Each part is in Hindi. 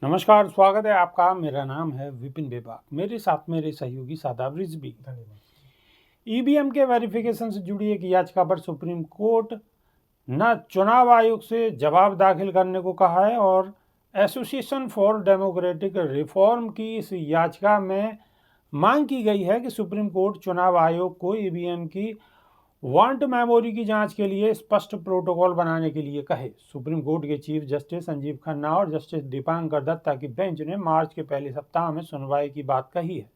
नमस्कार, स्वागत है आपका। मेरा नाम है विपिन बेबाक। मेरे साथ मेरे सहयोगी शादाब रिजवी। धन्यवाद। ईवीएम के वेरिफिकेशन से जुड़ी एक याचिका पर सुप्रीम कोर्ट न चुनाव आयोग से जवाब दाखिल करने को कहा है और एसोसिएशन फॉर डेमोक्रेटिक रिफॉर्म की इस याचिका में मांग की गई है कि सुप्रीम कोर्ट चुनाव आयोग को ईवीएम की वांट मेमोरी की जांच के लिए स्पष्ट प्रोटोकॉल बनाने के लिए कहे। सुप्रीम कोर्ट के चीफ जस्टिस संजीव खन्ना और जस्टिस दीपांकर दत्ता की बेंच ने मार्च के पहले सप्ताह में सुनवाई की बात कही है।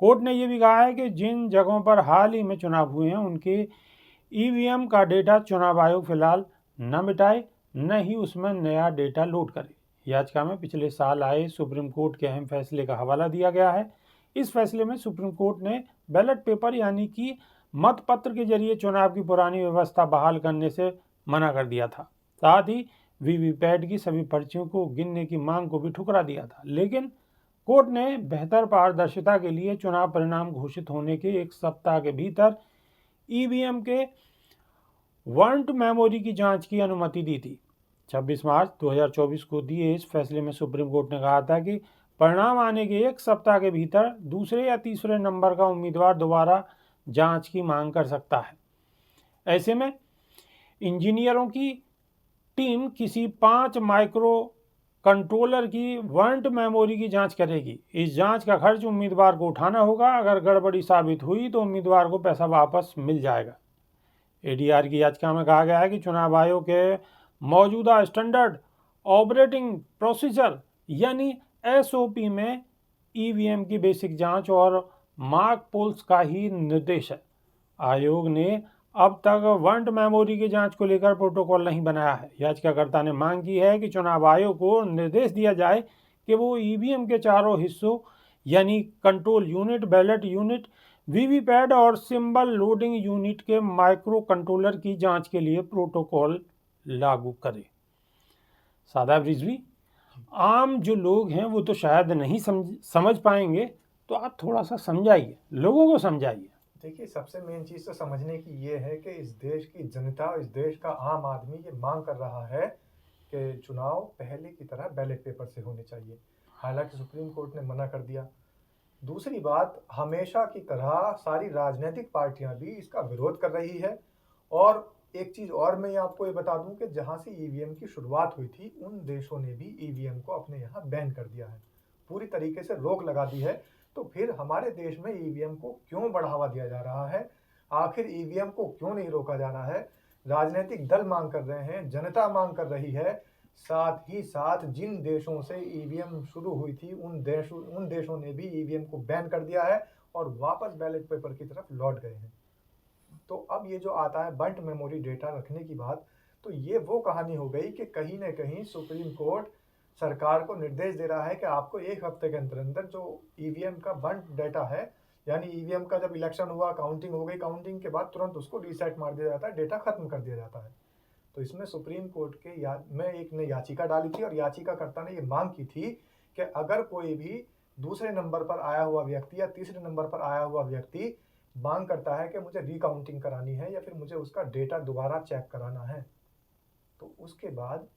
कोर्ट ने यह भी कहा है कि जिन जगहों पर हाल ही में चुनाव हुए हैं उनके ईवीएम का डेटा चुनाव आयोग फिलहाल न मिटाए, न ही उसमें नया डेटा लोड करे। याचिका में पिछले साल आए सुप्रीम कोर्ट के अहम फैसले का हवाला दिया गया है। इस फैसले में सुप्रीम कोर्ट ने बैलेट पेपर यानी कि मतपत्र के जरिए चुनाव की पुरानी व्यवस्था बहाल करने से मना कर दिया था। साथ ही वीवीपैट की सभी पर्चियों को गिनने की मांग को भी ठुकरा दिया था। लेकिन कोर्ट ने बेहतर पारदर्शिता के लिए चुनाव परिणाम घोषित होने के एक सप्ताह के भीतर ईवीएम के वारंट मेमोरी की जांच की अनुमति दी थी। 26 मार्च 2024 को दिए इस फैसले में सुप्रीम कोर्ट ने कहा था कि परिणाम आने के एक सप्ताह के भीतर दूसरे या तीसरे नंबर का उम्मीदवार दोबारा जांच की मांग कर सकता है। ऐसे में इंजीनियरों की टीम किसी 5 माइक्रो कंट्रोलर की वारंट मेमोरी की जांच करेगी। इस जांच का खर्च उम्मीदवार को उठाना होगा। अगर गड़बड़ी साबित हुई तो उम्मीदवार को पैसा वापस मिल जाएगा। एडीआर की याचिका में कहा गया है कि चुनाव आयोग के मौजूदा स्टैंडर्ड ऑपरेटिंग प्रोसीजर यानी एसओपी में ईवीएम की बेसिक जांच और मार्क पोल्स का ही निर्देश है। आयोग ने अब तक वारंट मेमोरी की जांच को लेकर प्रोटोकॉल नहीं बनाया है। याचिकाकर्ता ने मांग की है कि चुनाव आयोग को निर्देश दिया जाए कि वो ईवीएम के चारों हिस्सों यानी control unit, ballot unit, VVPAT और सिंबल लोडिंग यूनिट के माइक्रो कंट्रोलर की जांच के लिए प्रोटोकॉल लागू करे। शादाब रिजवी, आम जो लोग हैं वो तो शायद नहीं समझ पाएंगे, तो आप थोड़ा सा समझाइए, लोगों को समझाइए। देखिए, सबसे मेन चीज़ तो समझने की ये है कि इस देश की जनता, इस देश का आम आदमी ये मांग कर रहा है कि चुनाव पहले की तरह बैलेट पेपर से होने चाहिए। हालांकि सुप्रीम कोर्ट ने मना कर दिया। दूसरी बात, हमेशा की तरह सारी राजनीतिक पार्टियां भी इसका विरोध कर रही है। और एक चीज़ और मैं आपको ये बता दूं कि जहां से ईवीएम की शुरुआत हुई थी उन देशों ने भी ईवीएम को अपने यहाँ बैन कर दिया है, पूरी तरीके से रोक लगा दी है। तो फिर हमारे देश में ईवीएम को क्यों बढ़ावा दिया जा रहा है? आखिर ईवीएम को क्यों नहीं रोका जाना है? राजनीतिक दल मांग कर रहे हैं, जनता मांग कर रही है। साथ ही साथ जिन देशों से ईवीएम शुरू हुई थी उन देशों ने भी ईवीएम को बैन कर दिया है और वापस बैलेट पेपर की तरफ लौट गए हैं। तो अब ये जो आता है बंट मेमोरी डेटा रखने की बात, तो ये वो कहानी हो गई कि कहीं ना कहीं सुप्रीम कोर्ट सरकार को निर्देश दे रहा है कि आपको एक हफ्ते के अंदर अंदर जो ईवीएम का बंट डेटा है, यानी ईवीएम का जब इलेक्शन हुआ, काउंटिंग हो गई, काउंटिंग के बाद तुरंत उसको रीसेट मार दिया जाता है, डेटा खत्म कर दिया जाता है। तो इसमें सुप्रीम कोर्ट के में एक ने याचिका डाली थी और याचिकाकर्ता ने ये मांग की थी कि अगर कोई भी दूसरे नंबर पर आया हुआ व्यक्ति या तीसरे नंबर पर आया हुआ व्यक्ति मांग करता है कि मुझे रिकाउंटिंग करानी है या फिर मुझे उसका डेटा दोबारा चेक कराना है, तो उसके बाद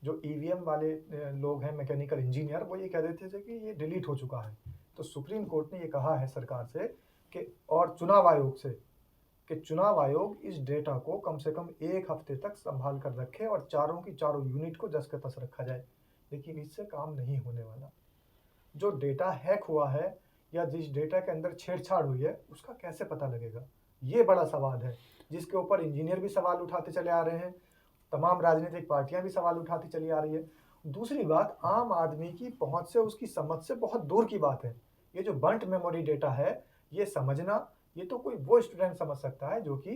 जो ईवीएम वाले लोग हैं, मैकेनिकल इंजीनियर, वो ये कह देते थे कि ये डिलीट हो चुका है। तो सुप्रीम कोर्ट ने ये कहा है सरकार से कि और चुनाव आयोग से कि चुनाव आयोग इस डेटा को कम से कम एक हफ्ते तक संभाल कर रखे और चारों की चारों यूनिट को जस के तस रखा जाए। लेकिन इससे काम नहीं होने वाला। जो डेटा हैक हुआ है या जिस डेटा के अंदर छेड़छाड़ हुई है उसका कैसे पता लगेगा, ये बड़ा सवाल है, जिसके ऊपर इंजीनियर भी सवाल उठाते चले आ रहे हैं, तमाम राजनीतिक पार्टियां भी सवाल उठाती चली आ रही है। दूसरी बात, आम आदमी की पहुंच से, उसकी समझ से बहुत दूर की बात है। ये जो बंट मेमोरी डेटा है, ये समझना, ये तो कोई वो स्टूडेंट समझ सकता है जो कि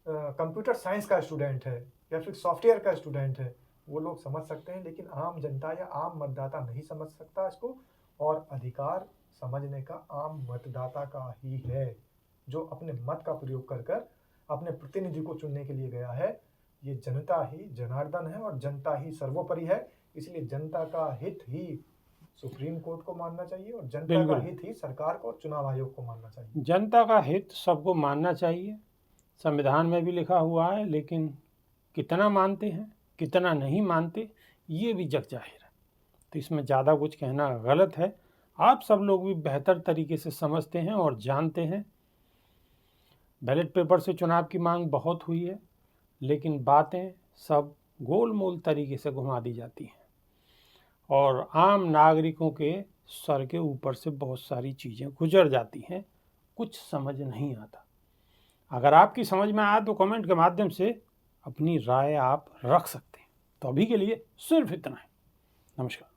कंप्यूटर साइंस का स्टूडेंट है या फिर सॉफ्टवेयर का स्टूडेंट है, वो लोग समझ सकते हैं। लेकिन आम जनता या आम मतदाता नहीं समझ सकता इसको। और अधिकार समझने का आम मतदाता का ही है, जो अपने मत का प्रयोग कर कर अपने प्रतिनिधि को चुनने के लिए गया है। ये जनता ही जनार्दन है और जनता ही सर्वोपरि है। इसलिए जनता का हित ही सुप्रीम कोर्ट को मानना चाहिए और जनता का हित ही सरकार को और चुनाव आयोग को मानना चाहिए। जनता का हित सबको मानना चाहिए, संविधान में भी लिखा हुआ है। लेकिन कितना मानते हैं, कितना नहीं मानते, ये भी जग जाहिर है। तो इसमें ज़्यादा कुछ कहना गलत है। आप सब लोग भी बेहतर तरीके से समझते हैं और जानते हैं। बैलेट पेपर से चुनाव की मांग बहुत हुई है, लेकिन बातें सब गोल मोल तरीके से घुमा दी जाती हैं और आम नागरिकों के सर के ऊपर से बहुत सारी चीज़ें गुजर जाती हैं, कुछ समझ नहीं आता। अगर आपकी समझ में आया तो कमेंट के माध्यम से अपनी राय आप रख सकते हैं। तो अभी के लिए सिर्फ इतना है। नमस्कार।